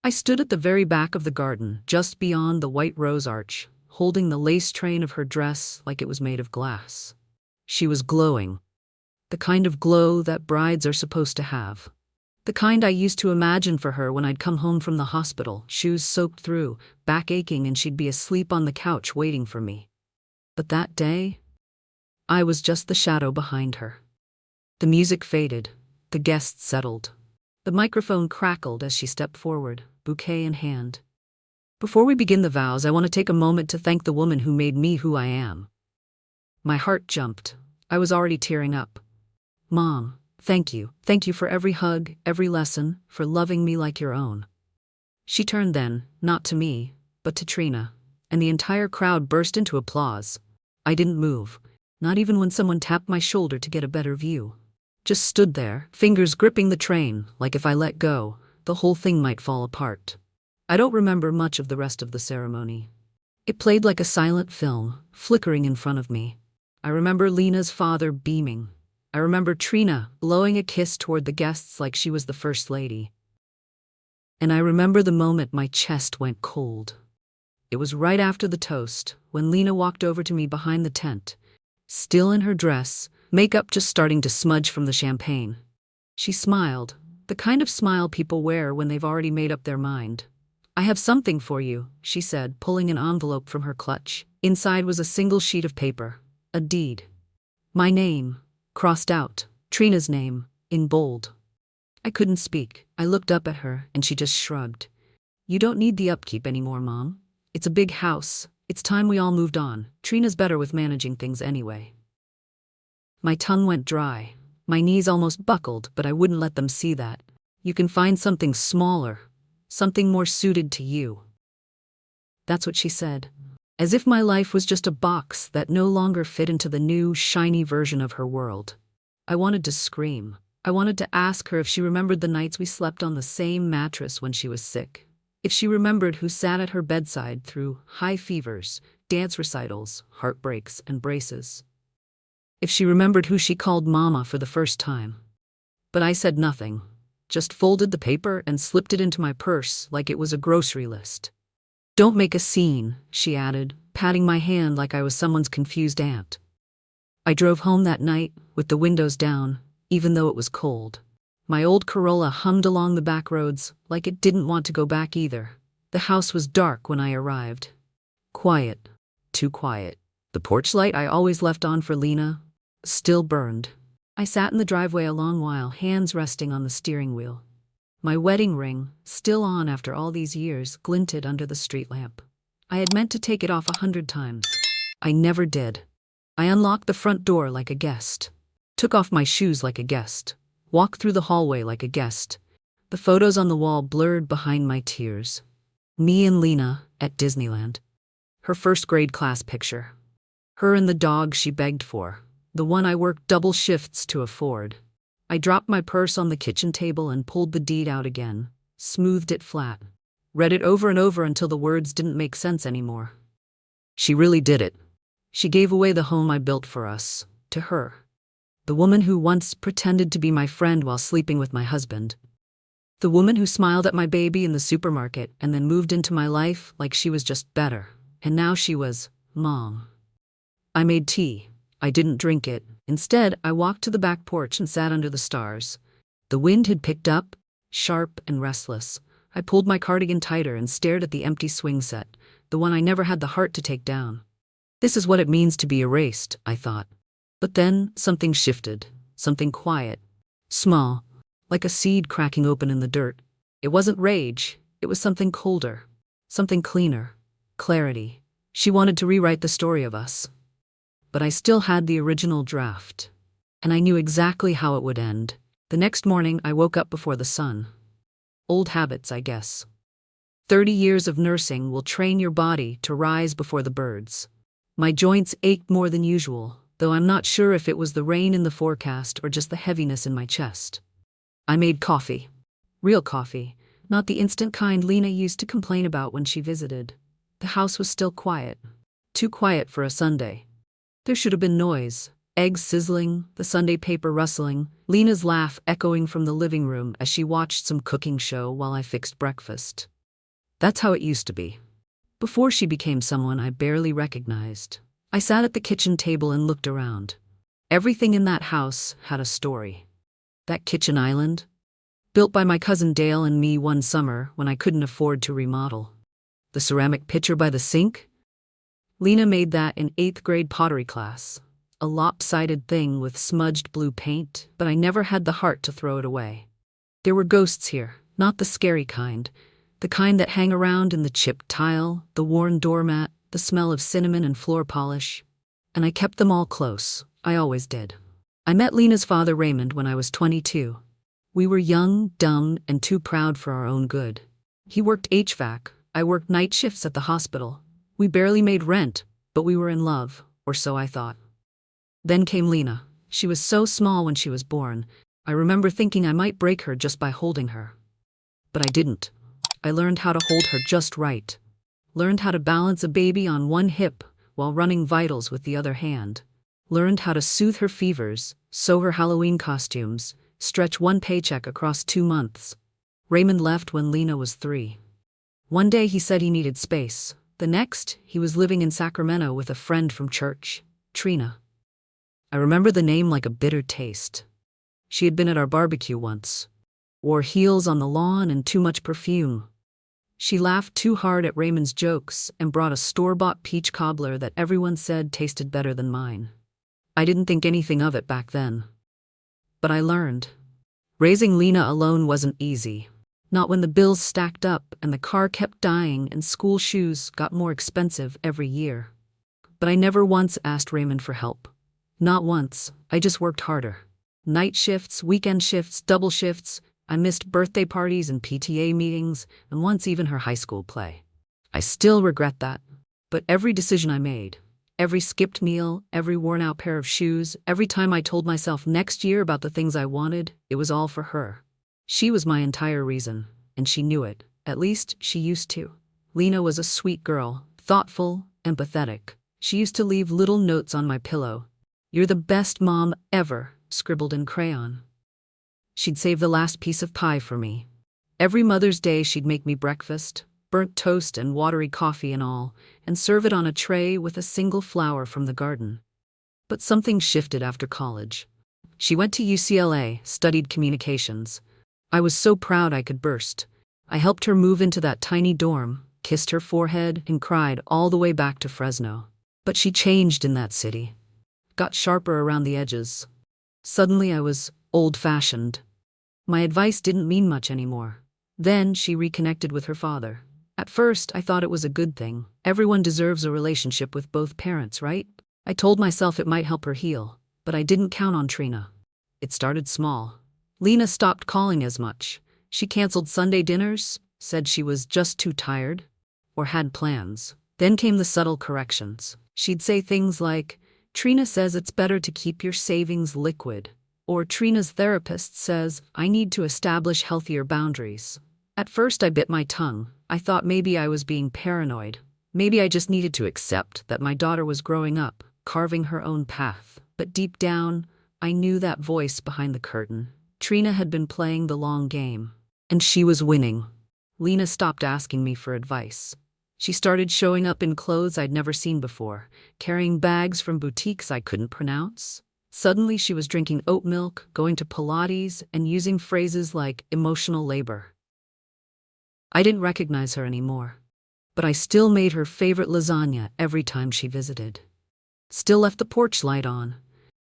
I stood at the very back of the garden, just beyond the white rose arch, holding the lace train of her dress like it was made of glass. She was glowing. The kind of glow that brides are supposed to have. The kind I used to imagine for her when I'd come home from the hospital, shoes soaked through, back aching, and she'd be asleep on the couch waiting for me. But that day, I was just the shadow behind her. The music faded. The guests settled. The microphone crackled as she stepped forward, bouquet in hand. Before we begin the vows, I want to take a moment to thank the woman who made me who I am. My heart jumped. I was already tearing up. Mom, thank you. Thank you for every hug, every lesson, for loving me like your own. She turned then, not to me, but to Trina, and the entire crowd burst into applause. I didn't move, not even when someone tapped my shoulder to get a better view. Just stood there, fingers gripping the train, like if I let go, the whole thing might fall apart. I don't remember much of the rest of the ceremony. It played like a silent film, flickering in front of me. I remember Lena's father beaming. I remember Trina blowing a kiss toward the guests like she was the first lady. And I remember the moment my chest went cold. It was right after the toast, when Lena walked over to me behind the tent, still in her dress, makeup just starting to smudge from the champagne. She smiled, the kind of smile people wear when they've already made up their mind. I have something for you, she said, pulling an envelope from her clutch. Inside was a single sheet of paper, a deed. My name, crossed out, Trina's name, in bold. I couldn't speak. I looked up at her, and she just shrugged. You don't need the upkeep anymore, Mom. It's a big house. It's time we all moved on. Trina's better with managing things anyway. My tongue went dry. My knees almost buckled, but I wouldn't let them see that. You can find something smaller, something more suited to you. That's what she said. As if my life was just a box that no longer fit into the new, shiny version of her world. I wanted to scream. I wanted to ask her if she remembered the nights we slept on the same mattress when she was sick. If she remembered who sat at her bedside through high fevers, dance recitals, heartbreaks, and braces. If she remembered who she called Mama for the first time. But I said nothing, just folded the paper and slipped it into my purse like it was a grocery list. Don't make a scene, she added, patting my hand like I was someone's confused aunt. I drove home that night, with the windows down, even though it was cold. My old Corolla hummed along the back roads like it didn't want to go back either. The house was dark when I arrived. Quiet. Too quiet. The porch light I always left on for Lena still burned. I sat in the driveway a long while, hands resting on the steering wheel. My wedding ring, still on after all these years, glinted under the street lamp. I had meant to take it off 100 times. I never did. I unlocked the front door like a guest. Took off my shoes like a guest. Walked through the hallway like a guest. The photos on the wall blurred behind my tears. Me and Lena at Disneyland. Her first grade class picture. Her and the dog she begged for. The one I worked double shifts to afford. I dropped my purse on the kitchen table and pulled the deed out again, smoothed it flat, read it over and over until the words didn't make sense anymore. She really did it. She gave away the home I built for us, to her. The woman who once pretended to be my friend while sleeping with my husband. The woman who smiled at my baby in the supermarket and then moved into my life like she was just better. And now she was Mom. I made tea. I didn't drink it. Instead, I walked to the back porch and sat under the stars. The wind had picked up, sharp and restless. I pulled my cardigan tighter and stared at the empty swing set, the one I never had the heart to take down. This is what it means to be erased, I thought. But then something shifted, something quiet, small, like a seed cracking open in the dirt. It wasn't rage, it was something colder, something cleaner, clarity. She wanted to rewrite the story of us. But I still had the original draft, and I knew exactly how it would end. The next morning, I woke up before the sun. Old habits, I guess. 30 years of nursing will train your body to rise before the birds. My joints ached more than usual, though I'm not sure if it was the rain in the forecast or just the heaviness in my chest. I made coffee. Real coffee, not the instant kind Lena used to complain about when she visited. The house was still quiet. Too quiet for a Sunday. There should have been noise, eggs sizzling, the Sunday paper rustling, Lena's laugh echoing from the living room as she watched some cooking show while I fixed breakfast. That's how it used to be. Before she became someone I barely recognized. I sat at the kitchen table and looked around. Everything in that house had a story. That kitchen island, built by my cousin Dale and me one summer when I couldn't afford to remodel. The ceramic pitcher by the sink? Lena made that in 8th grade pottery class. A lopsided thing with smudged blue paint, but I never had the heart to throw it away. There were ghosts here, not the scary kind. The kind that hang around in the chipped tile, the worn doormat, the smell of cinnamon and floor polish. And I kept them all close. I always did. I met Lena's father Raymond when I was 22. We were young, dumb, and too proud for our own good. He worked HVAC. I worked night shifts at the hospital. We barely made rent, but we were in love, or so I thought. Then came Lena. She was so small when she was born. I remember thinking I might break her just by holding her. But I didn't. I learned how to hold her just right. Learned how to balance a baby on one hip while running vitals with the other hand. Learned how to soothe her fevers, sew her Halloween costumes, stretch one paycheck across 2 months. Raymond left when Lena was 3. One day he said he needed space. The next, he was living in Sacramento with a friend from church, Trina. I remember the name like a bitter taste. She had been at our barbecue once. Wore heels on the lawn and too much perfume. She laughed too hard at Raymond's jokes and brought a store-bought peach cobbler that everyone said tasted better than mine. I didn't think anything of it back then. But I learned. Raising Lena alone wasn't easy. Not when the bills stacked up and the car kept dying and school shoes got more expensive every year. But I never once asked Raymond for help. Not once. I just worked harder. Night shifts, weekend shifts, double shifts. I missed birthday parties and PTA meetings, and once even her high school play. I still regret that. But every decision I made, every skipped meal, every worn-out pair of shoes, every time I told myself next year about the things I wanted, it was all for her. She was my entire reason, and she knew it. At least, she used to. Lena was a sweet girl, thoughtful, empathetic. She used to leave little notes on my pillow. "You're the best mom ever," scribbled in crayon. She'd save the last piece of pie for me. Every Mother's Day she'd make me breakfast, burnt toast and watery coffee and all, and serve it on a tray with a single flower from the garden. But something shifted after college. She went to UCLA, studied communications. I was so proud I could burst. I helped her move into that tiny dorm, kissed her forehead, and cried all the way back to Fresno. But she changed in that city. Got sharper around the edges. Suddenly I was old-fashioned. My advice didn't mean much anymore. Then she reconnected with her father. At first, I thought it was a good thing. Everyone deserves a relationship with both parents, right? I told myself it might help her heal, but I didn't count on Trina. It started small. Lena stopped calling as much. She canceled Sunday dinners, said she was just too tired, or had plans. Then came the subtle corrections. She'd say things like, "Trina says it's better to keep your savings liquid," or "Trina's therapist says I need to establish healthier boundaries." At first I bit my tongue. I thought maybe I was being paranoid. Maybe I just needed to accept that my daughter was growing up, carving her own path. But deep down, I knew that voice behind the curtain. Trina had been playing the long game. And she was winning. Lena stopped asking me for advice. She started showing up in clothes I'd never seen before, carrying bags from boutiques I couldn't pronounce. Suddenly she was drinking oat milk, going to Pilates, and using phrases like emotional labor. I didn't recognize her anymore, but I still made her favorite lasagna every time she visited. Still left the porch light on.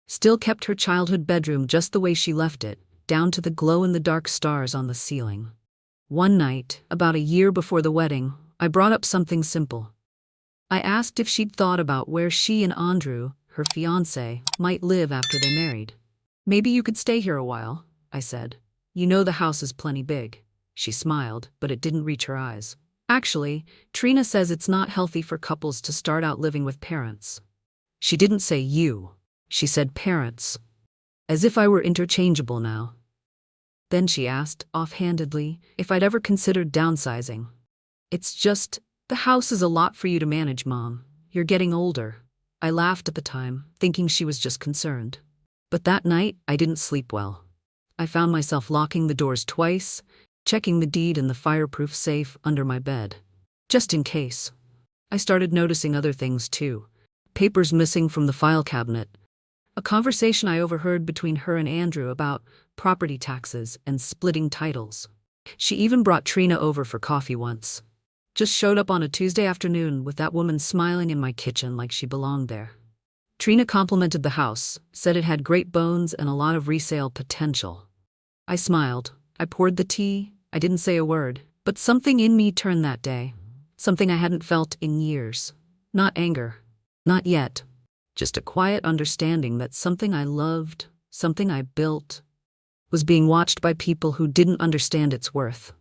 Still kept her childhood bedroom just the way she left it, down to the glow-in-the-dark stars on the ceiling. One night, about a year before the wedding, I brought up something simple. I asked if she'd thought about where she and Andrew, her fiancé, might live after they married. "Maybe you could stay here a while," I said. "You know the house is plenty big." She smiled, but it didn't reach her eyes. "Actually, Trina says it's not healthy for couples to start out living with parents." She didn't say you. She said parents. As if I were interchangeable now. Then she asked, offhandedly, if I'd ever considered downsizing. "It's just, the house is a lot for you to manage, Mom. You're getting older." I laughed at the time, thinking she was just concerned. But that night, I didn't sleep well. I found myself locking the doors twice, checking the deed in the fireproof safe under my bed. Just in case. I started noticing other things too. Papers missing from the file cabinet. A conversation I overheard between her and Andrew about property taxes and splitting titles. She even brought Trina over for coffee once. Just showed up on a Tuesday afternoon with that woman smiling in my kitchen like she belonged there. Trina complimented the house, said it had great bones and a lot of resale potential. I smiled. I poured the tea. I didn't say a word, but something in me turned that day. Something I hadn't felt in years. Not anger. Not yet. Just a quiet understanding that something I loved, something I built, was being watched by people who didn't understand its worth.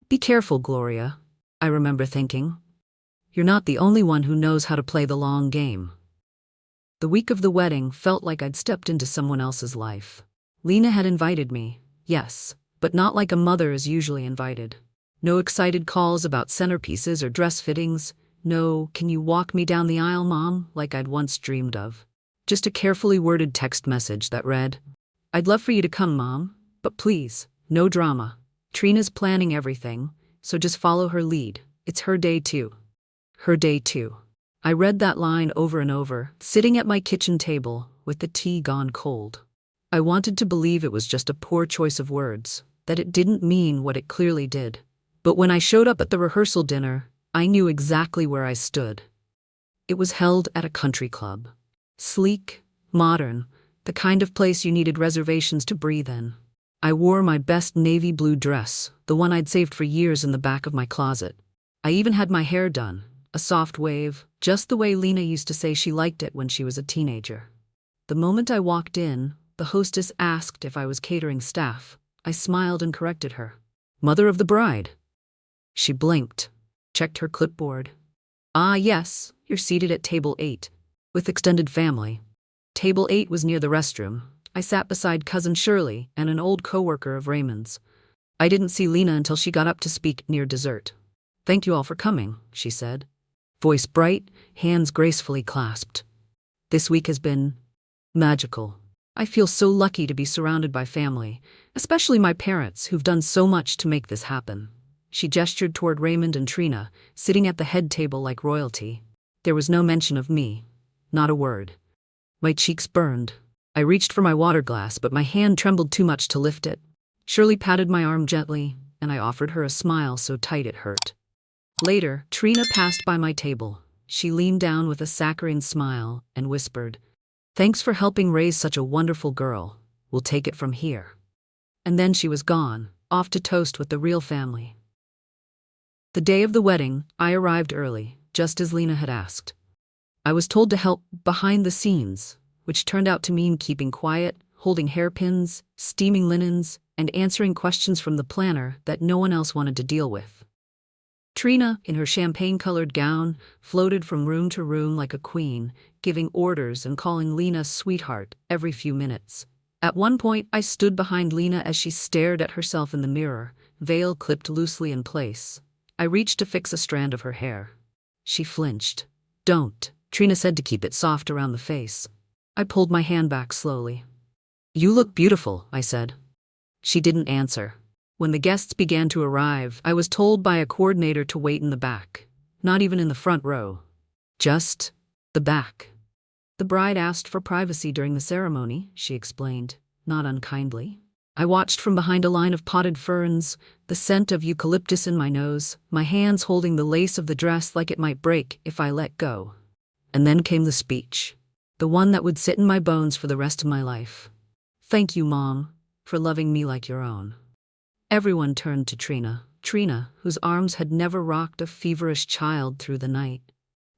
Be careful, Gloria, I remember thinking. You're not the only one who knows how to play the long game. The week of the wedding felt like I'd stepped into someone else's life. Lena had invited me, yes, but not like a mother is usually invited. No excited calls about centerpieces or dress fittings. No, can you walk me down the aisle, Mom, like I'd once dreamed of. Just a carefully worded text message that read, I'd love for you to come, Mom, but please, no drama. Trina's planning everything, so just follow her lead. It's her day too. Her day too. I read that line over and over, sitting at my kitchen table with the tea gone cold. I wanted to believe it was just a poor choice of words, that it didn't mean what it clearly did. But when I showed up at the rehearsal dinner, I knew exactly where I stood. It was held at a country club. Sleek, modern, the kind of place you needed reservations to breathe in. I wore my best navy blue dress, the one I'd saved for years in the back of my closet. I even had my hair done, a soft wave, just the way Lena used to say she liked it when she was a teenager. The moment I walked in, the hostess asked if I was catering staff. I smiled and corrected her. Mother of the bride. She blinked, checked her clipboard. Ah, yes, you're seated at table 8, with extended family. Table 8 was near the restroom. I sat beside Cousin Shirley and an old coworker of Raymond's. I didn't see Lena until she got up to speak near dessert. Thank you all for coming, she said. Voice bright, hands gracefully clasped. This week has been magical. I feel so lucky to be surrounded by family, especially my parents who've done so much to make this happen. She gestured toward Raymond and Trina, sitting at the head table like royalty. There was no mention of me. Not a word. My cheeks burned. I reached for my water glass, but my hand trembled too much to lift it. Shirley patted my arm gently, and I offered her a smile so tight it hurt. Later, Trina passed by my table. She leaned down with a saccharine smile and whispered, Thanks for helping raise such a wonderful girl. We'll take it from here. And then she was gone, off to toast with the real family. The day of the wedding, I arrived early, just as Lena had asked. I was told to help behind the scenes, which turned out to mean keeping quiet, holding hairpins, steaming linens, and answering questions from the planner that no one else wanted to deal with. Trina, in her champagne-colored gown, floated from room to room like a queen, giving orders and calling Lena sweetheart every few minutes. At one point, I stood behind Lena as she stared at herself in the mirror, veil clipped loosely in place. I reached to fix a strand of her hair. She flinched. Don't, Trina said to keep it soft around the face. I pulled my hand back slowly. You look beautiful, I said. She didn't answer. When the guests began to arrive, I was told by a coordinator to wait in the back. Not even in the front row. Just the back. The bride asked for privacy during the ceremony, she explained, not unkindly. I watched from behind a line of potted ferns, the scent of eucalyptus in my nose, my hands holding the lace of the dress like it might break if I let go. And then came the speech, the one that would sit in my bones for the rest of my life. Thank you, Mom, for loving me like your own. Everyone turned to Trina, whose arms had never rocked a feverish child through the night.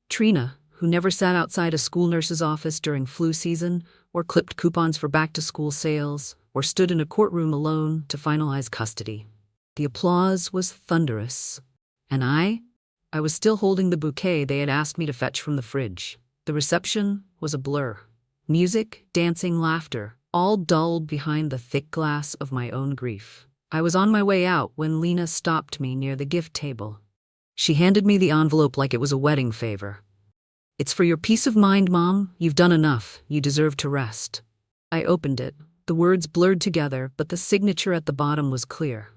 Trina, who never sat outside a school nurse's office during flu season, or clipped coupons for back-to-school sales, or stood in a courtroom alone to finalize custody. The applause was thunderous. And I was still holding the bouquet they had asked me to fetch from the fridge. The reception was a blur. Music, dancing, laughter, all dulled behind the thick glass of my own grief. I was on my way out when Lena stopped me near the gift table. She handed me the envelope like it was a wedding favor. It's for your peace of mind, Mom. You've done enough. You deserve to rest. I opened it. The words blurred together, but the signature at the bottom was clear.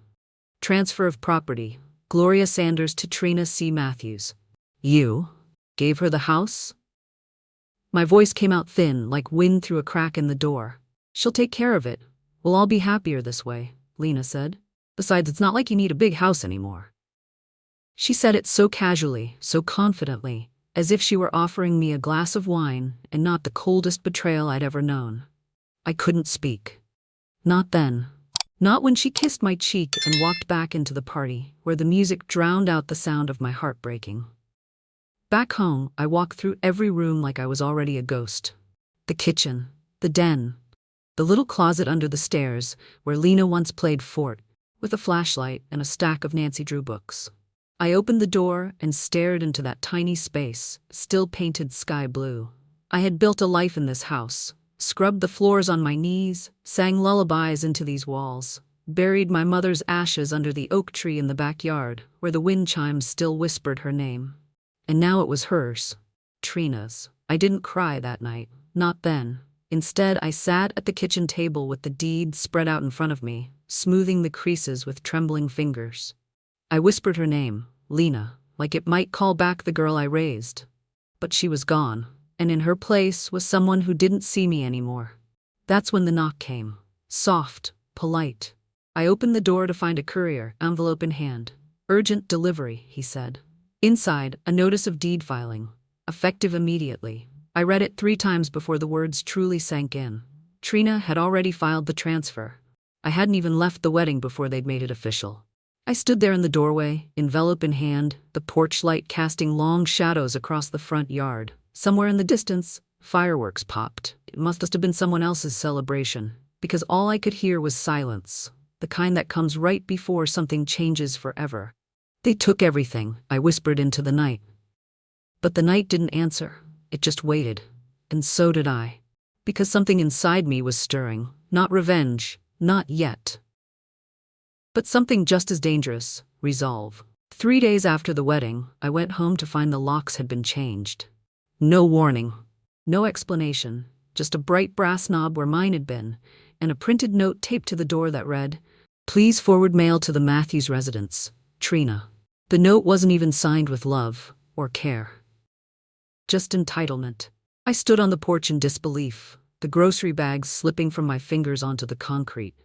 Transfer of property, Gloria Sanders to Trina C. Matthews. You gave her the house? My voice came out thin, like wind through a crack in the door. She'll take care of it. We'll all be happier this way, Lena said. Besides, it's not like you need a big house anymore. She said it so casually, so confidently, as if she were offering me a glass of wine and not the coldest betrayal I'd ever known. I couldn't speak. Not then. Not when she kissed my cheek and walked back into the party, where the music drowned out the sound of my heart breaking. Back home, I walked through every room like I was already a ghost. The kitchen, the den, the little closet under the stairs where Lena once played fort, with a flashlight and a stack of Nancy Drew books. I opened the door and stared into that tiny space, still painted sky blue. I had built a life in this house, scrubbed the floors on my knees, sang lullabies into these walls, buried my mother's ashes under the oak tree in the backyard, where the wind chimes still whispered her name. And now it was hers, Trina's. I didn't cry that night, not then. Instead, I sat at the kitchen table with the deed spread out in front of me, smoothing the creases with trembling fingers. I whispered her name, Lena, like it might call back the girl I raised. But she was gone, and in her place was someone who didn't see me anymore. That's when the knock came. Soft, polite. I opened the door to find a courier, envelope in hand. Urgent delivery, he said. Inside, a notice of deed filing. Effective immediately. I read it 3 times before the words truly sank in. Trina had already filed the transfer. I hadn't even left the wedding before they'd made it official. I stood there in the doorway, envelope in hand, the porch light casting long shadows across the front yard. Somewhere in the distance, fireworks popped. It must have been someone else's celebration, because all I could hear was silence, the kind that comes right before something changes forever. They took everything, I whispered into the night. But the night didn't answer. It just waited. And so did I. Because something inside me was stirring. Not revenge. Not yet. But something just as dangerous. Resolve. 3 days after the wedding, I went home to find the locks had been changed. No warning. No explanation. Just a bright brass knob where mine had been, and a printed note taped to the door that read, "Please forward mail to the Matthews residence. Trina." The note wasn't even signed with love or care. Just entitlement. I stood on the porch in disbelief, the grocery bags slipping from my fingers onto the concrete.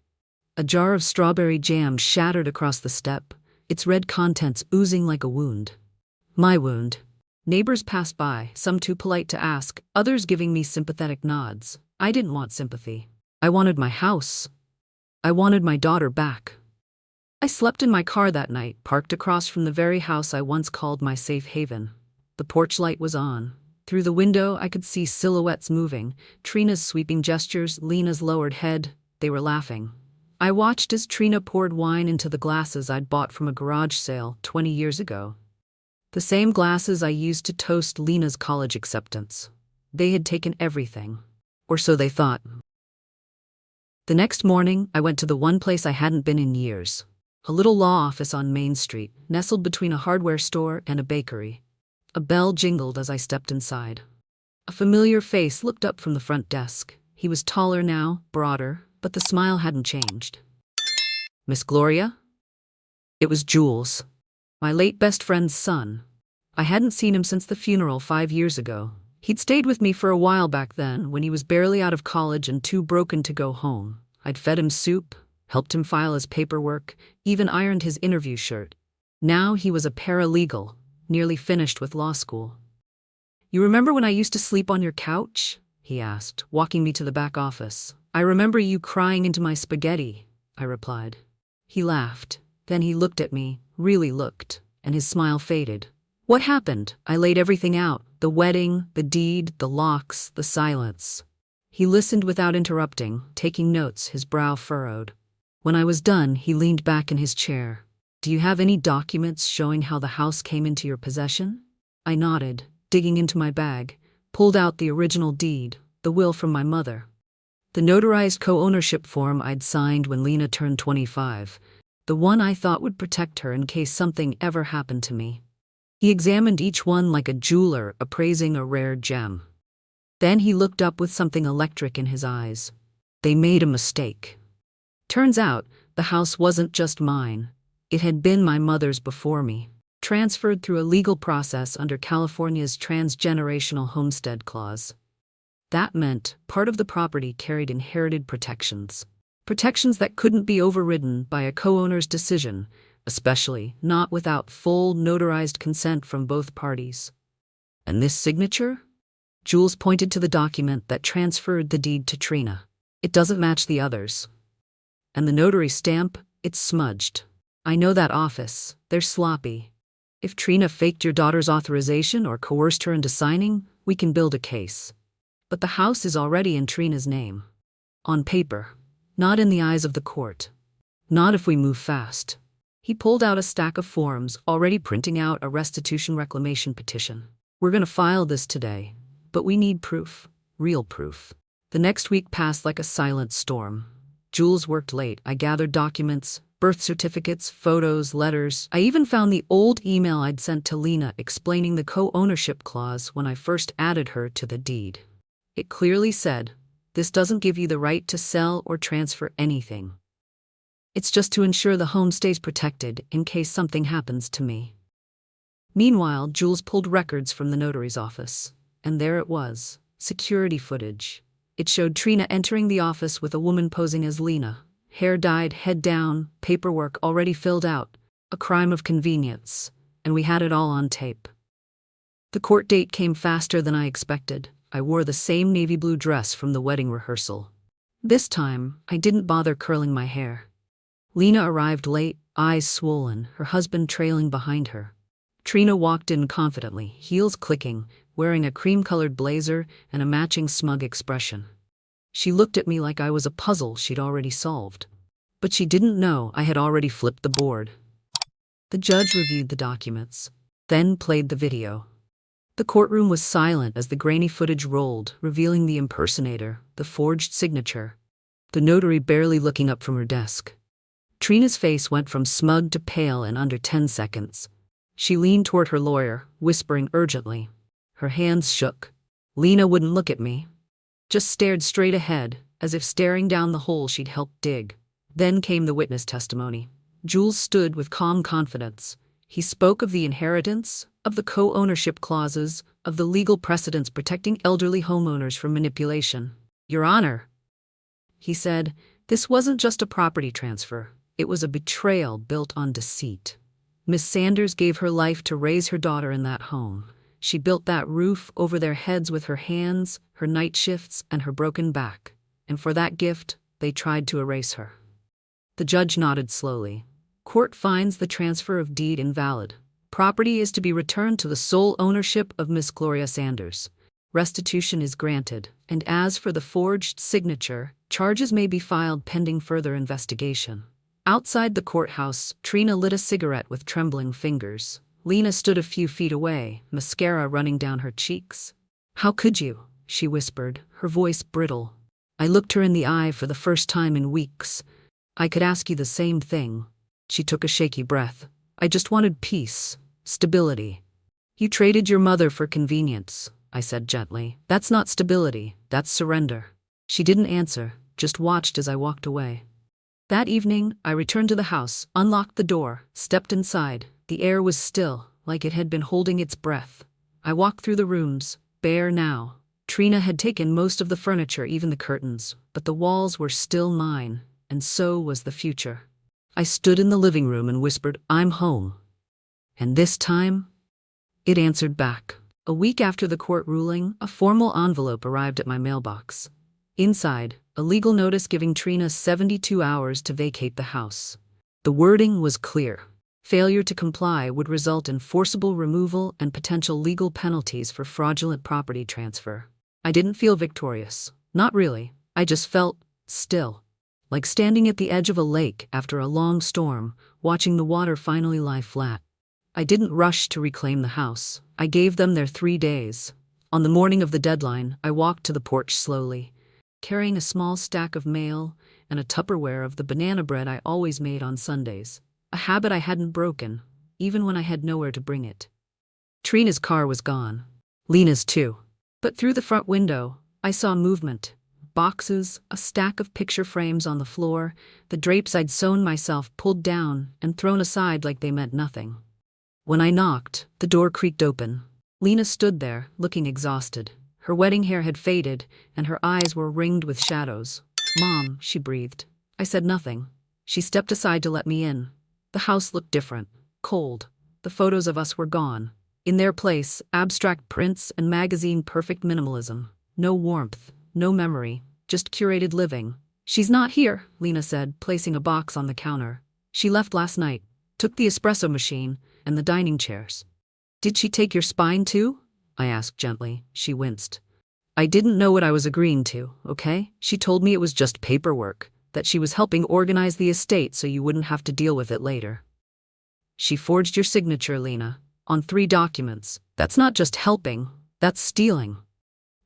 A jar of strawberry jam shattered across the step, its red contents oozing like a wound. My wound. Neighbors passed by, some too polite to ask, others giving me sympathetic nods. I didn't want sympathy. I wanted my house. I wanted my daughter back. I slept in my car that night, parked across from the very house I once called my safe haven. The porch light was on. Through the window, I could see silhouettes moving, Trina's sweeping gestures, Lena's lowered head. They were laughing. I watched as Trina poured wine into the glasses I'd bought from a garage sale 20 years ago. The same glasses I used to toast Lena's college acceptance. They had taken everything. Or so they thought. The next morning, I went to the one place I hadn't been in years. A little law office on Main Street, nestled between a hardware store and a bakery. A bell jingled as I stepped inside. A familiar face looked up from the front desk. He was taller now, broader, but the smile hadn't changed. "Miss Gloria?" It was Jules, my late best friend's son. I hadn't seen him since the funeral 5 years ago. He'd stayed with me for a while back then, when he was barely out of college and too broken to go home. I'd fed him soup, helped him file his paperwork, even ironed his interview shirt. Now he was a paralegal, nearly finished with law school. "You remember when I used to sleep on your couch?" he asked, walking me to the back office. "I remember you crying into my spaghetti," I replied. He laughed. Then he looked at me, really looked, and his smile faded. "What happened?" I laid everything out, the wedding, the deed, the locks, the silence. He listened without interrupting, taking notes, his brow furrowed. When I was done, he leaned back in his chair. "Do you have any documents showing how the house came into your possession?" I nodded, digging into my bag, pulled out the original deed, the will from my mother. The notarized co-ownership form I'd signed when Lena turned 25, the one I thought would protect her in case something ever happened to me. He examined each one like a jeweler appraising a rare gem. Then he looked up with something electric in his eyes. "They made a mistake. Turns out, the house wasn't just mine. It had been my mother's before me, transferred through a legal process under California's transgenerational homestead clause. That meant part of the property carried inherited protections. Protections that couldn't be overridden by a co-owner's decision, especially not without full notarized consent from both parties. And this signature? Jules pointed to the document that transferred the deed to Trina. It doesn't match the others. And the notary stamp, it's smudged. I know that office. They're sloppy. If Trina faked your daughter's authorization or coerced her into signing, we can build a case. But the house is already in Trina's name. On paper. Not in the eyes of the court. Not if we move fast. He pulled out a stack of forms, already printing out a restitution reclamation petition. We're going to file this today, but we need proof. Real proof. The next week passed like a silent storm. Jules worked late. I gathered documents, birth certificates, photos, letters. I even found the old email I'd sent to Lena explaining the co-ownership clause when I first added her to the deed. It clearly said, "This doesn't give you the right to sell or transfer anything. It's just to ensure the home stays protected in case something happens to me." Meanwhile, Jules pulled records from the notary's office. And there it was, security footage. It showed Trina entering the office with a woman posing as Lena. Hair dyed, head down, paperwork already filled out. A crime of convenience. And we had it all on tape. The court date came faster than I expected. I wore the same navy blue dress from the wedding rehearsal. This time, I didn't bother curling my hair. Lena arrived late, eyes swollen, her husband trailing behind her. Trina walked in confidently, heels clicking, wearing a cream-colored blazer and a matching smug expression. She looked at me like I was a puzzle she'd already solved. But she didn't know I had already flipped the board. The judge reviewed the documents, then played the video. The courtroom was silent as the grainy footage rolled, revealing the impersonator, the forged signature, the notary barely looking up from her desk. Trina's face went from smug to pale in under 10 seconds. She leaned toward her lawyer, whispering urgently. Her hands shook. Lena wouldn't look at me. Just stared straight ahead, as if staring down the hole she'd helped dig. Then came the witness testimony. Jules stood with calm confidence. He spoke of the inheritance, of the co-ownership clauses, of the legal precedents protecting elderly homeowners from manipulation. "Your Honor," he said, "this wasn't just a property transfer. It was a betrayal built on deceit. Miss Sanders gave her life to raise her daughter in that home. She built that roof over their heads with her hands, her night shifts, and her broken back. And for that gift, they tried to erase her." The judge nodded slowly. "Court finds the transfer of deed invalid. Property is to be returned to the sole ownership of Miss Gloria Sanders. Restitution is granted, and as for the forged signature, charges may be filed pending further investigation." Outside the courthouse, Trina lit a cigarette with trembling fingers. Lena stood a few feet away, mascara running down her cheeks. "How could you?" she whispered, her voice brittle. I looked her in the eye for the first time in weeks. "I could ask you the same thing." She took a shaky breath. "I just wanted peace, stability." "You traded your mother for convenience," I said gently. "That's not stability, that's surrender." She didn't answer, just watched as I walked away. That evening, I returned to the house, unlocked the door, stepped inside. The air was still, like it had been holding its breath. I walked through the rooms, bare now. Trina had taken most of the furniture, even the curtains, but the walls were still mine, and so was the future. I stood in the living room and whispered, "I'm home." And this time, it answered back. A week after the court ruling, a formal envelope arrived at my mailbox. Inside, a legal notice giving Trina 72 hours to vacate the house. The wording was clear. Failure to comply would result in forcible removal and potential legal penalties for fraudulent property transfer. I didn't feel victorious. Not really. I just felt still. Like standing at the edge of a lake after a long storm, watching the water finally lie flat. I didn't rush to reclaim the house. I gave them their 3 days. On the morning of the deadline, I walked to the porch slowly, carrying a small stack of mail and a Tupperware of the banana bread I always made on Sundays. A habit I hadn't broken, even when I had nowhere to bring it. Trina's car was gone. Lena's too. But through the front window, I saw movement. boxes, a stack of picture frames on the floor, the drapes I'd sewn myself pulled down and thrown aside like they meant nothing. When I knocked, the door creaked open. Lena stood there, looking exhausted. Her wedding hair had faded, and her eyes were ringed with shadows. "Mom," she breathed. I said nothing. She stepped aside to let me in. The house looked different, cold. The photos of us were gone. In their place, abstract prints and magazine perfect minimalism. No warmth, no memory, just curated living. "She's not here," Lena said, placing a box on the counter. "She left last night, took the espresso machine and the dining chairs." "Did she take your spine too?" I asked gently. She winced. "I didn't know what I was agreeing to, okay? She told me it was just paperwork, that she was helping organize the estate so you wouldn't have to deal with it later." "She forged your signature, Lena, on 3 documents. That's not just helping, that's stealing."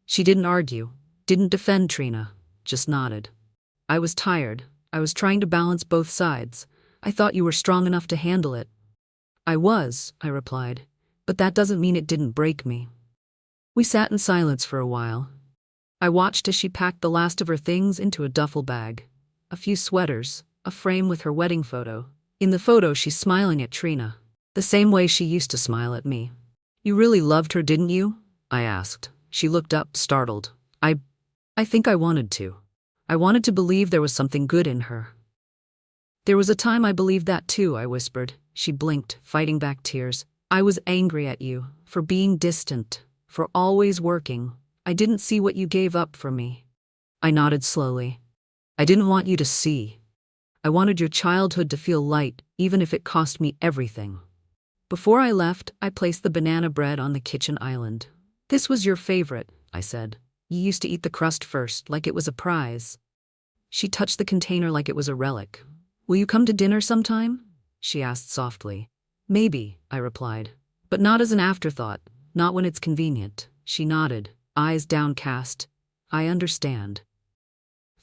She didn't argue, didn't defend Trina, just nodded. I was tired. I was trying to balance both sides. "I thought you were strong enough to handle it." "I was," I replied, "but that doesn't mean it didn't break me." We sat in silence for a while. I watched as she packed the last of her things into a duffel bag. A few sweaters, a frame with her wedding photo. In the photo, she's smiling at Trina, the same way she used to smile at me. "You really loved her, didn't you?" I asked. She looked up, startled. I think I wanted to. I wanted to believe there was something good in her." "There was a time I believed that too," I whispered. She blinked, fighting back tears. "I was angry at you, for being distant, for always working. I didn't see what you gave up for me." I nodded slowly. "I didn't want you to see. I wanted your childhood to feel light, even if it cost me everything." Before I left, I placed the banana bread on the kitchen island. "This was your favorite," I said. "You used to eat the crust first, like it was a prize." She touched the container like it was a relic. "Will you come to dinner sometime?" she asked softly. "Maybe," I replied. "But not as an afterthought, not when it's convenient." She nodded, eyes downcast. "I understand."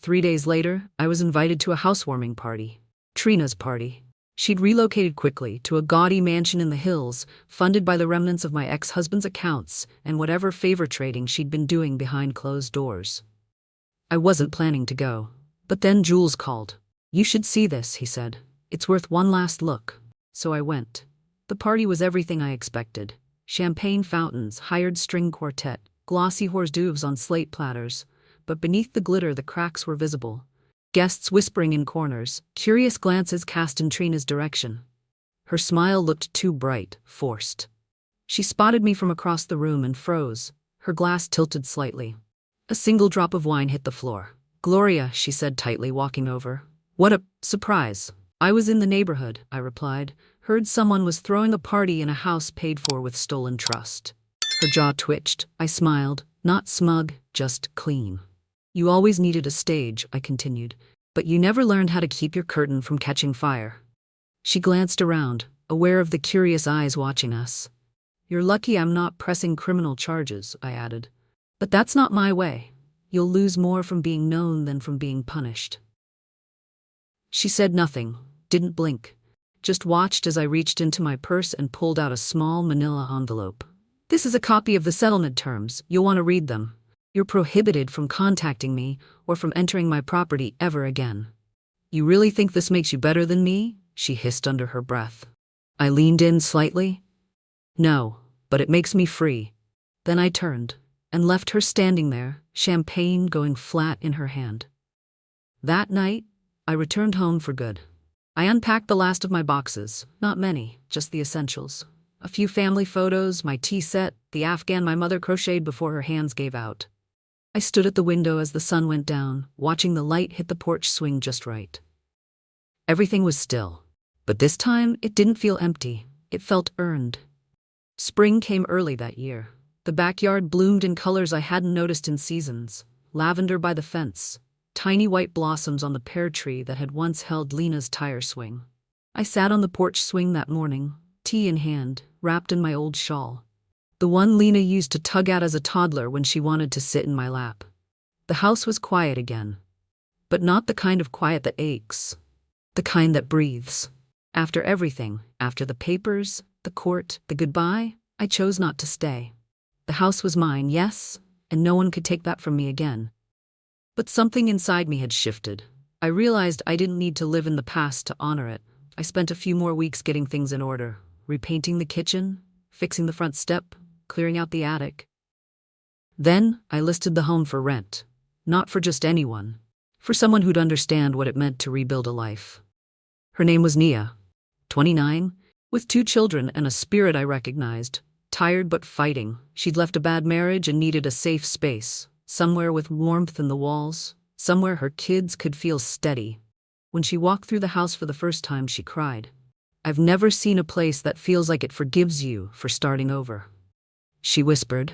3 days later, I was invited to a housewarming party. Trina's party. She'd relocated quickly to a gaudy mansion in the hills, funded by the remnants of my ex-husband's accounts and whatever favor trading she'd been doing behind closed doors. I wasn't planning to go. But then Jules called. "You should see this," he said. "It's worth one last look." So I went. The party was everything I expected. Champagne fountains, hired string quartet, glossy hors d'oeuvres on slate platters. But beneath the glitter the cracks were visible. Guests whispering in corners, curious glances cast in Trina's direction. Her smile looked too bright, forced. She spotted me from across the room and froze, her glass tilted slightly. A single drop of wine hit the floor. "Gloria," she said tightly, walking over. "What a surprise." "I was in the neighborhood," I replied. "Heard someone was throwing a party in a house paid for with stolen trust." Her jaw twitched. I smiled, not smug, just clean. "You always needed a stage," I continued, "but you never learned how to keep your curtain from catching fire." She glanced around, aware of the curious eyes watching us. "You're lucky I'm not pressing criminal charges," I added. "But that's not my way. You'll lose more from being known than from being punished." She said nothing, didn't blink, just watched as I reached into my purse and pulled out a small manila envelope. "This is a copy of the settlement terms. You'll want to read them. You're prohibited from contacting me or from entering my property ever again." "You really think this makes you better than me?" she hissed under her breath. I leaned in slightly. "No, but it makes me free." Then I turned and left her standing there, champagne going flat in her hand. That night, I returned home for good. I unpacked the last of my boxes, not many, just the essentials. A few family photos, my tea set, the Afghan my mother crocheted before her hands gave out. I stood at the window as the sun went down, watching the light hit the porch swing just right. Everything was still, but this time it didn't feel empty. It felt earned. Spring came early that year. The backyard bloomed in colors I hadn't noticed in seasons. Lavender by the fence, tiny white blossoms on the pear tree that had once held Lena's tire swing. I sat on the porch swing that morning, tea in hand, wrapped in my old shawl. The one Lena used to tug at as a toddler when she wanted to sit in my lap. The house was quiet again. But not the kind of quiet that aches. The kind that breathes. After everything, after the papers, the court, the goodbye, I chose not to stay. The house was mine, yes, and no one could take that from me again. But something inside me had shifted. I realized I didn't need to live in the past to honor it. I spent a few more weeks getting things in order, repainting the kitchen, fixing the front step, clearing out the attic. Then I listed the home for rent. Not for just anyone. For someone who'd understand what it meant to rebuild a life. Her name was Nia, 29, with 2 children and a spirit I recognized. Tired but fighting, she'd left a bad marriage and needed a safe space, somewhere with warmth in the walls, somewhere her kids could feel steady. When she walked through the house for the first time, she cried, "I've never seen a place that feels like it forgives you for starting over," she whispered.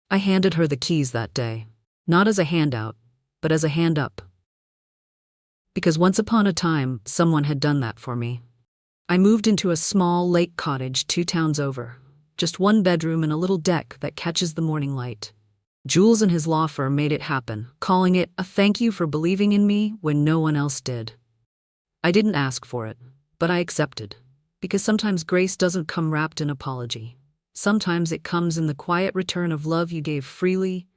I handed her the keys that day, not as a handout, but as a hand up. Because once upon a time, someone had done that for me. I moved into a small lake cottage 2 towns over, just 1 bedroom and a little deck that catches the morning light. Jules and his law firm made it happen, calling it a thank you for believing in me when no one else did. I didn't ask for it, but I accepted, because sometimes grace doesn't come wrapped in apology. Sometimes it comes in the quiet return of love you gave freely,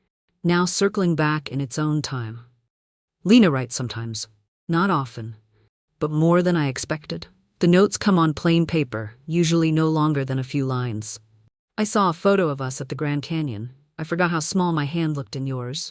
now circling back in its own time. Lena writes sometimes, not often, but more than I expected. The notes come on plain paper, usually no longer than a few lines. I saw a photo of us at the Grand Canyon. I forgot how small my hand looked in yours.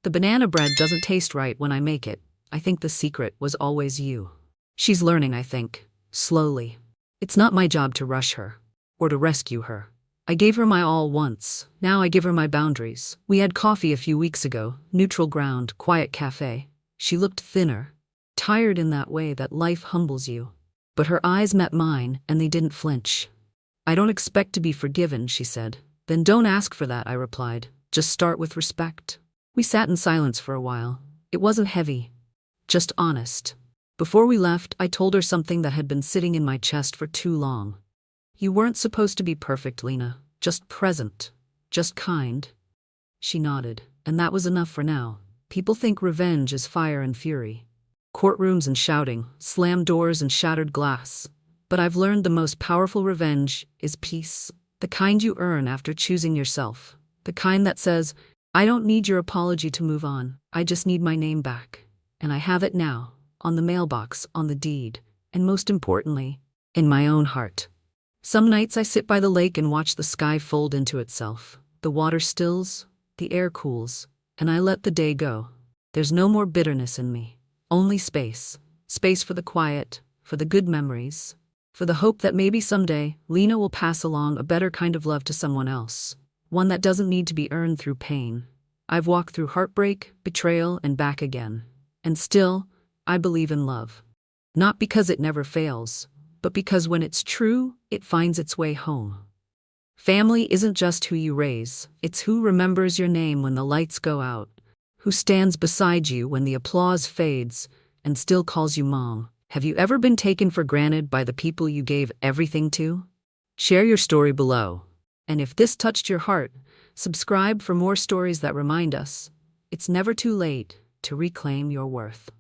The banana bread doesn't taste right when I make it. I think the secret was always you. She's learning, I think, slowly. It's not my job to rush her, or to rescue her. I gave her my all once, now I give her my boundaries. We had coffee a few weeks ago, neutral ground, quiet cafe. She looked thinner, tired in that way that life humbles you. But her eyes met mine, and they didn't flinch. "I don't expect to be forgiven," she said. "Then don't ask for that," I replied. "Just start with respect." We sat in silence for a while. It wasn't heavy, just honest. Before we left, I told her something that had been sitting in my chest for too long. "You weren't supposed to be perfect, Lena. Just present. Just kind." She nodded, and that was enough for now. People think revenge is fire and fury. Courtrooms and shouting, slammed doors and shattered glass. But I've learned the most powerful revenge is peace. The kind you earn after choosing yourself. The kind that says, "I don't need your apology to move on. I just need my name back. And I have it now, on the mailbox, on the deed, and most importantly, in my own heart." Some nights I sit by the lake and watch the sky fold into itself. The water stills, the air cools, and I let the day go. There's no more bitterness in me. Only space. Space for the quiet, for the good memories, for the hope that maybe someday Lena will pass along a better kind of love to someone else. One that doesn't need to be earned through pain. I've walked through heartbreak, betrayal, and back again. And still, I believe in love. Not because it never fails, but because when it's true, it finds its way home. Family isn't just who you raise, it's who remembers your name when the lights go out, who stands beside you when the applause fades, and still calls you mom. Have you ever been taken for granted by the people you gave everything to? Share your story below. And if this touched your heart, subscribe for more stories that remind us it's never too late to reclaim your worth.